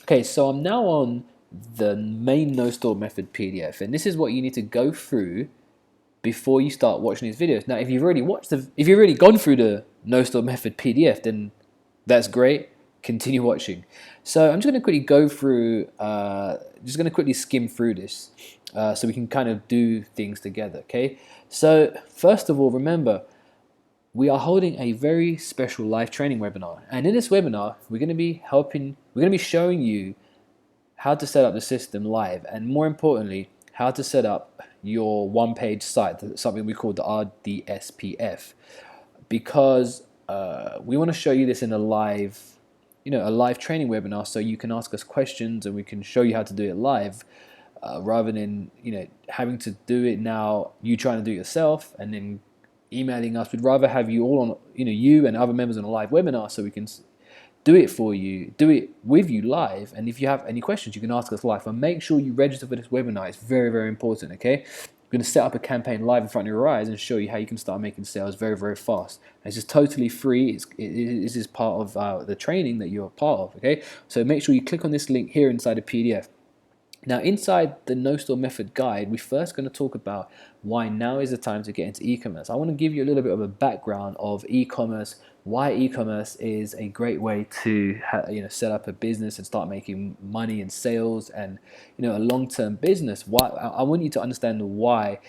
Okay, so I'm now on the main no store method PDF, and this is what you need to go through before you start watching these videos. Now, if you've already gone through the no store method PDF, then that's great. Continue watching. So I'm just going to quickly go through, just going to quickly skim through this, so we can kind of do things together. Okay. So first of all, remember, we are holding a very special live training webinar, and in this webinar, we're going to be showing you how to set up the system live, and more importantly, how to set up your one-page site, something we call the RDSPF, because we want to show you this in a live training webinar, so you can ask us questions and we can show you how to do it live, rather than having to do it now, you trying to do it yourself and then emailing us. We'd rather have you all on, you and other members on a live webinar, so we can do it for you, do it with you live. And if you have any questions, you can ask us live. And make sure you register for this webinar. It's very, very important, okay? We're going to set up a campaign live in front of your eyes and show you how you can start making sales very, very fast. And it's just totally free. This is part of the training that you're a part of, okay? So make sure you click on this link here inside the PDF. Now, inside the No Store Method guide, we're first going to talk about why now is the time to get into e-commerce. I want to give you a little bit of a background of e-commerce, why e-commerce is a great way to set up a business and start making money and sales, and a long-term business. Why I want you to understand why.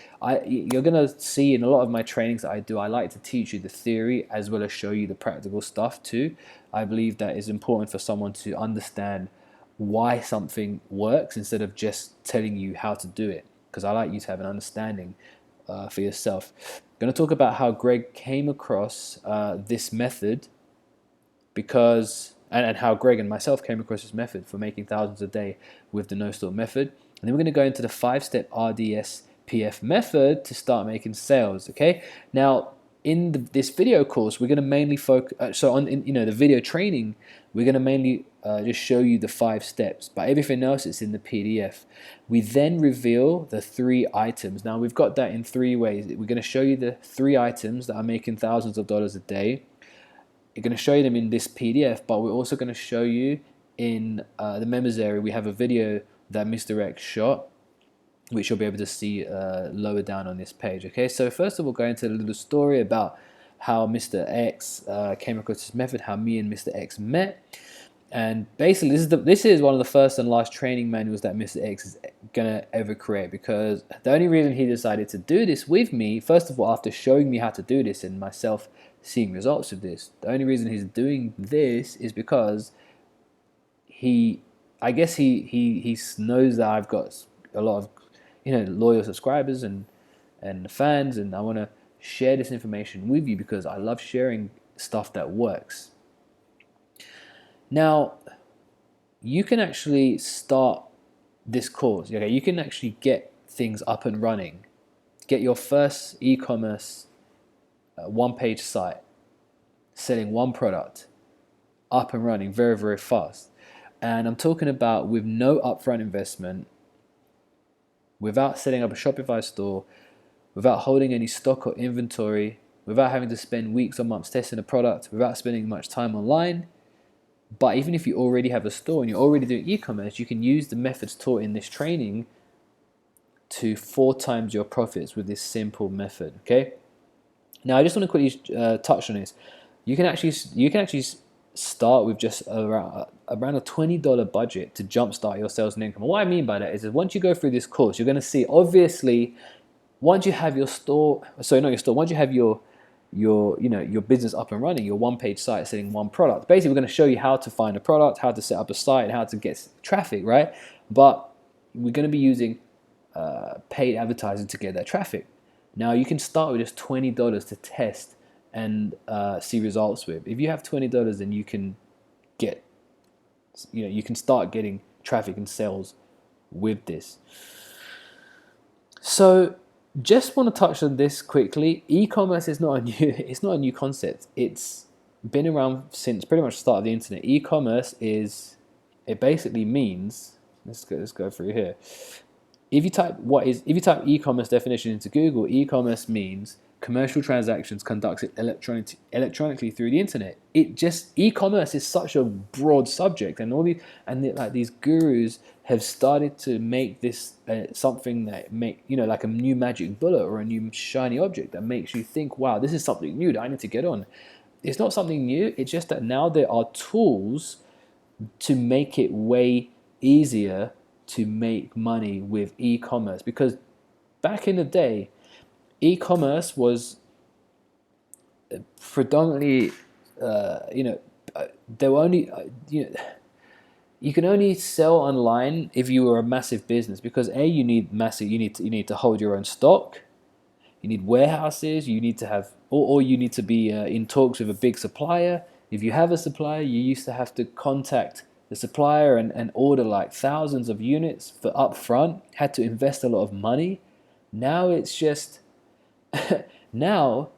You're going to see in a lot of my trainings that I do, I like to teach you the theory as well as show you the practical stuff too. I believe that is important for someone to understand why something works instead of just telling you how to do it, because I like you to have an understanding for yourself. I'm going to talk about how Greg came across this method, and how Greg and myself came across this method for making thousands a day with the no store method. And then we're going to go into the 5-step RDSPF method to start making sales. Okay, now in this video course, we're going to mainly focus. The video training, we're going to mainly just show you the 5 steps, but everything else is in the PDF. We then reveal the 3 items. Now we've got that in 3 ways. We're going to show you the 3 items that are making thousands of dollars a day. We're going to show you them in this PDF, but we're also going to show you in the members area. We have a video that Mr. X shot, which you'll be able to see lower down on this page. Okay, so first of all, go into a little story about how Mr. X came across this method, how me and Mr. X met. And basically, this is one of the first and last training manuals that Mr. X is gonna ever create, because the only reason he decided to do this with me, first of all, after showing me how to do this and myself seeing results of this, the only reason he's doing this is because I guess he knows that I've got a lot of loyal subscribers and fans, and I want to share this information with you because I love sharing stuff that works. Now, you can actually start this course. Okay, you can actually get things up and running, get your first e-commerce one-page site selling one product up and running very, very fast. And I'm talking about with no upfront investment, without setting up a Shopify store, without holding any stock or inventory, without having to spend weeks or months testing a product, without spending much time online. But even if you already have a store and you're already doing e-commerce, you can use the methods taught in this training to 4 times your profits with this simple method. Okay. Now I just want to quickly touch on this. You can actually start with just around a $20 budget to jumpstart your sales and income. And what I mean by that is that once you go through this course, you're going to see, obviously, once you have your store, once you have your business up and running, your one-page site selling one product. Basically, we're going to show you how to find a product, how to set up a site, and how to get traffic, right? But we're going to be using paid advertising to get that traffic. Now, you can start with just $20 to test and see results with. If you have $20, then you can get, you can start getting traffic and sales with this. So, just want to touch on this quickly. E-commerce is not a new concept. It's been around since pretty much the start of the internet. E-commerce it basically means, let's go through here. If you type e-commerce definition into Google, e-commerce means commercial transactions conducted electronically through the internet. It just, e-commerce is such a broad subject, and like these gurus have started to make this something that like a new magic bullet or a new shiny object that makes you think, wow, this is something new that I need to get on. It's not something new. It's just that now there are tools to make it way easier to make money with e-commerce, because back in the day, e-commerce was predominantly, there were only, you can only sell online if you were a massive business, because you need to hold your own stock, you need warehouses, you need to have, or you need to be in talks with a big supplier. If you have a supplier, you used to have to contact the supplier and order like thousands of units for upfront, had to invest a lot of money. Now it's just, now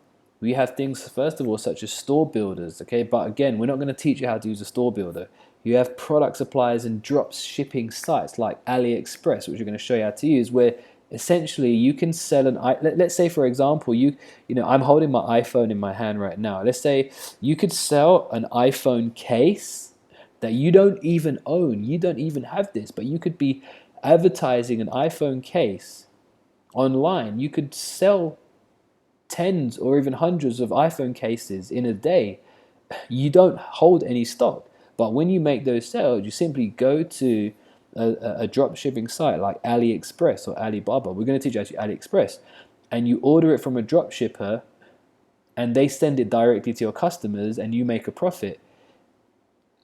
we have things, first of all, such as store builders, okay? But again, we're not going to teach you how to use a store builder. You have product suppliers and drop shipping sites like AliExpress, which we're going to show you how to use, where essentially you can sell let's say, for example, I'm holding my iPhone in my hand right now. Let's say you could sell an iPhone case that you don't even own. You don't even have this, but you could be advertising an iPhone case online. You could sell tens or even hundreds of iPhone cases in a day. You don't hold any stock, but when you make those sales, you simply go to a drop shipping site like AliExpress or Alibaba. We're going to teach you actually AliExpress, and you order it from a drop shipper, and they send it directly to your customers, and you make a profit.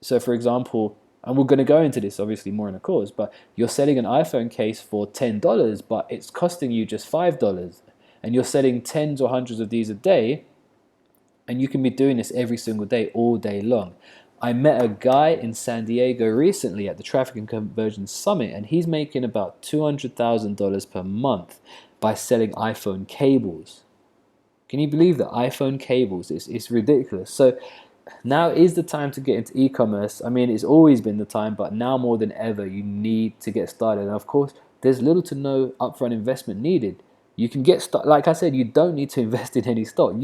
So, for example, and we're going to go into this obviously more in the course, but you're selling an iPhone case for $10, but it's costing you just $5, and you're selling tens or hundreds of these a day, and you can be doing this every single day, all day long. I met a guy in San Diego recently at the Traffic and Conversion Summit, and he's making about $200,000 per month by selling iPhone cables. Can you believe that? iPhone cables, it's ridiculous. So now is the time to get into e-commerce. I mean, it's always been the time, but now more than ever, you need to get started. And of course, there's little to no upfront investment needed. You can get started. Like I said, you don't need to invest in any stock.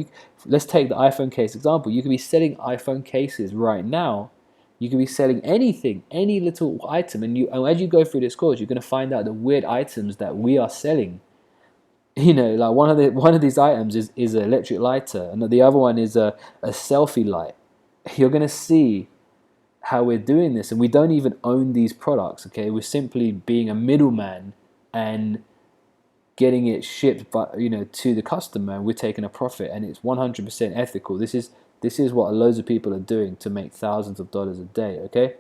Let's take the iPhone case example. You could be selling iPhone cases right now. You could be selling anything, any little item, and as you go through this course, you're going to find out the weird items that we are selling. Like one of these items is an electric lighter, and the other one is a selfie light. You're going to see how we're doing this, and we don't even own these products. Okay, we're simply being a middleman and getting it shipped, to the customer, and we're taking a profit, and it's 100% ethical. This is what loads of people are doing to make thousands of dollars a day. Okay.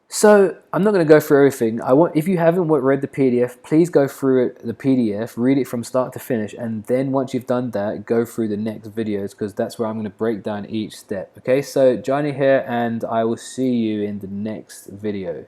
So I'm not going to go through everything. If you haven't read the PDF, please go through the PDF, read it from start to finish, and then once you've done that, go through the next videos, because that's where I'm going to break down each step. Okay, so Johnny here, and I will see you in the next video.